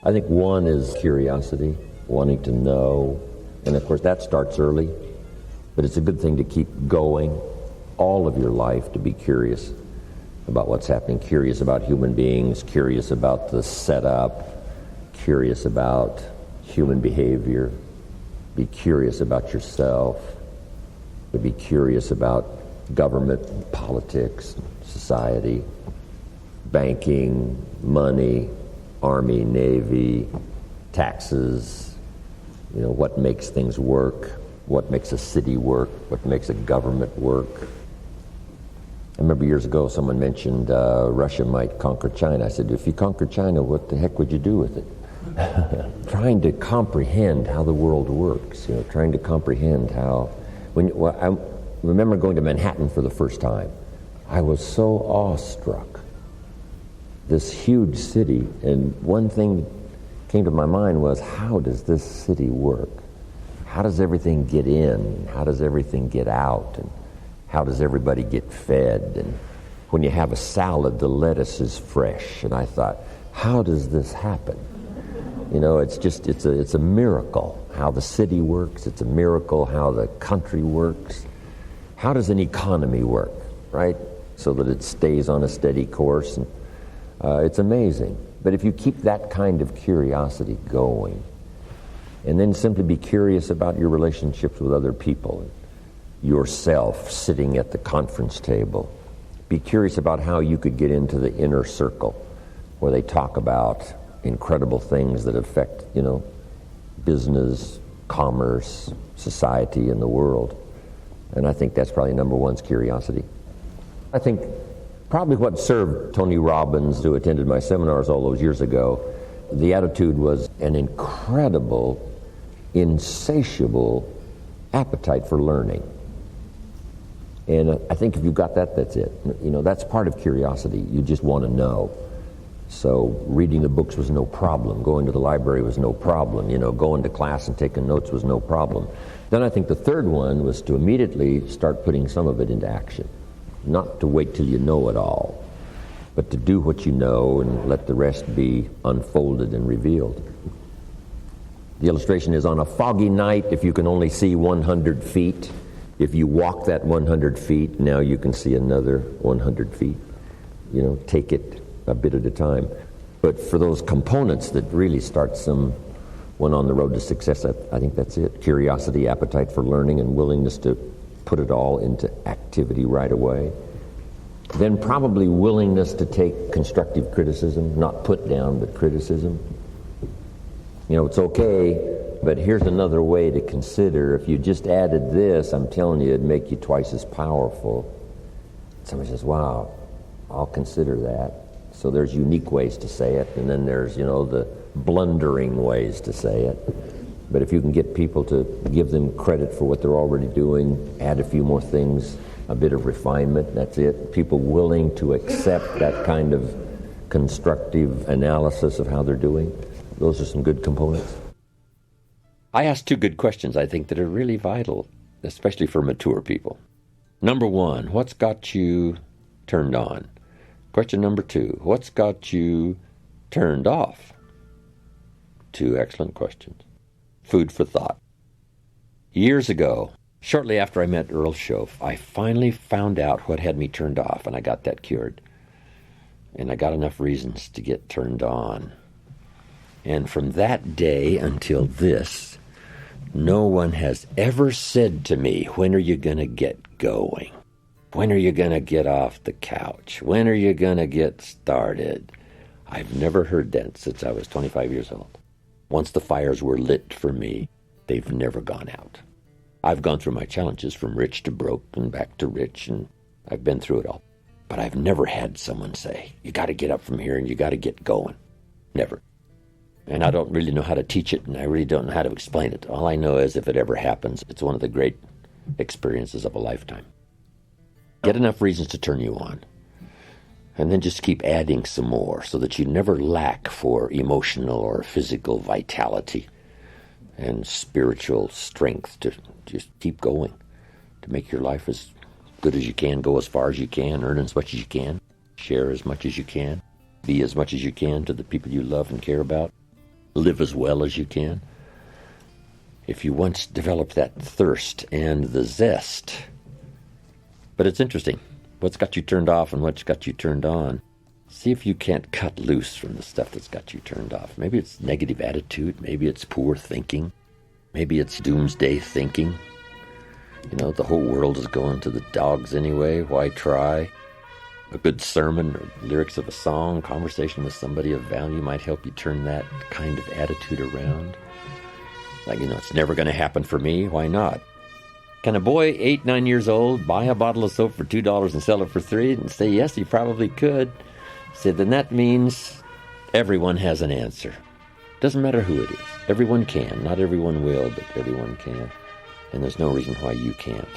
I think one is curiosity, wanting to know. And of course that starts early, but it's a good thing to keep going all of your life, to be curious about what's happening, curious about human beings, curious about the setup, curious about human behavior, be curious about yourself, be curious about government, politics, society, banking, money, Army, Navy, taxes, what makes things work, what makes a city work, what makes a government work. I remember years ago someone mentioned Russia might conquer China. I said, if you conquer China, what the heck would you do with it? Trying to comprehend how the world works, trying to comprehend how... I remember going to Manhattan for the first time. I was so awestruck. This huge city, and one thing that came to my mind was, how does this city work? How does everything get in? How does everything get out? And how does everybody get fed? And when you have a salad, the lettuce is fresh. And I thought, how does this happen? It's a miracle how the city works. It's a miracle how the country works. How does an economy work, right? So that it stays on a steady course. And it's amazing. But if you keep that kind of curiosity going, and then simply be curious about your relationships with other people, yourself sitting at the conference table, be curious about how you could get into the inner circle where they talk about incredible things that affect, business, commerce, society, and the world. And I think that's probably number one is curiosity. I think probably what served Tony Robbins, who attended my seminars all those years ago, the attitude was an incredible, insatiable appetite for learning. And I think if you've got that, that's it. That's part of curiosity. You just want to know. So reading the books was no problem. Going to the library was no problem. Going to class and taking notes was no problem. Then I think the third one was to immediately start putting some of it into action. Not to wait till you know it all, but to do what you know and let the rest be unfolded and revealed. The illustration is, on a foggy night, if you can only see 100 feet, if you walk that 100 feet, now you can see another 100 feet. Take it a bit at a time. But for those components that really start someone on the road to success, I think that's it. Curiosity, appetite for learning, and willingness to put it all into activity right away. Then probably willingness to take constructive criticism, not put down, but criticism. It's okay, but here's another way to consider. If you just added this, I'm telling you, it'd make you twice as powerful. Somebody says, wow, I'll consider that. So there's unique ways to say it, and then there's, the blundering ways to say it. But if you can get people to give them credit for what they're already doing, add a few more things, a bit of refinement, that's it. People willing to accept that kind of constructive analysis of how they're doing. Those are some good components. I asked two good questions, I think, that are really vital, especially for mature people. Number one, what's got you turned on? Question number two, what's got you turned off? Two excellent questions. Food for thought. Years ago, shortly after I met Earl Shoaff, I finally found out what had me turned off, and I got that cured. And I got enough reasons to get turned on. And from that day until this, no one has ever said to me, when are you going to get going? When are you going to get off the couch? When are you going to get started? I've never heard that since I was 25 years old. Once the fires were lit for me, they've never gone out. I've gone through my challenges from rich to broke and back to rich, and I've been through it all. But I've never had someone say, you got to get up from here and you got to get going. Never. And I don't really know how to teach it, and I really don't know how to explain it. All I know is if it ever happens, it's one of the great experiences of a lifetime. Get enough reasons to turn you on. And then just keep adding some more so that you never lack for emotional or physical vitality and spiritual strength to just keep going, to make your life as good as you can, go as far as you can, earn as much as you can, share as much as you can, be as much as you can to the people you love and care about. live as well as you can. If you once develop that thirst and the zest. But it's interesting. What's got you turned off and what's got you turned on? See if you can't cut loose from the stuff that's got you turned off. Maybe it's negative attitude. Maybe it's poor thinking. Maybe it's doomsday thinking. You know, the whole world is going to the dogs anyway. Why try? A good sermon or lyrics of a song, conversation with somebody of value might help you turn that kind of attitude around. Like, you know, it's never going to happen for me. Why not? Can a boy 8, 9 years old buy a bottle of soap for $2 and sell it for $3? And say, yes, he probably could. Say, then that means everyone has an answer. Doesn't matter who it is. Everyone can. Not everyone will, but everyone can. And there's no reason why you can't.